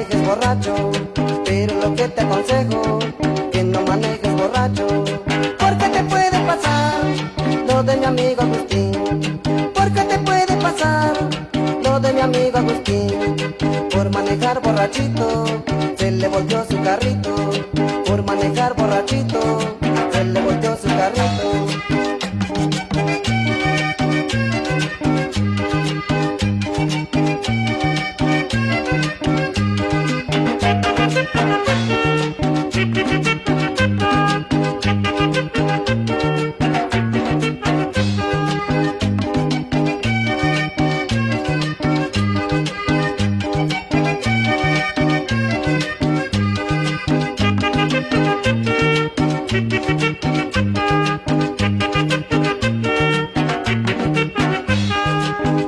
manejes borracho, pero lo que te aconsejo, que no manejes borracho, porque te puede pasar lo de mi amigo Agustín, porque te puede pasar lo de mi amigo Agustín, por manejar borrachito, se le volteó su carrito, por manejar borrachito, se le volteó su carrito.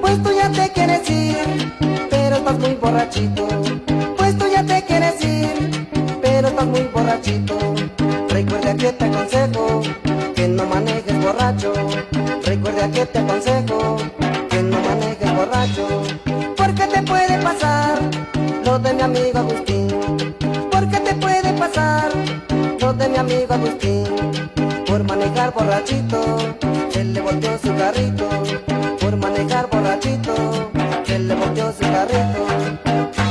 Pues tú ya te quieres ir, pero estás muy borrachito. Pues tú ya te quieres ir, pero estás muy borrachito. Recuerda que te aconsejo, que no manejes borracho. Recuerda que te aconsejo, que no manejes borracho, porque te puede pasar lo de mi amigo Agustín, porque te puede pasar lo de mi amigo Agustín, por manejar borrachito, se le volteó su carrito, por manejar borrachito, se le volteó su carrito.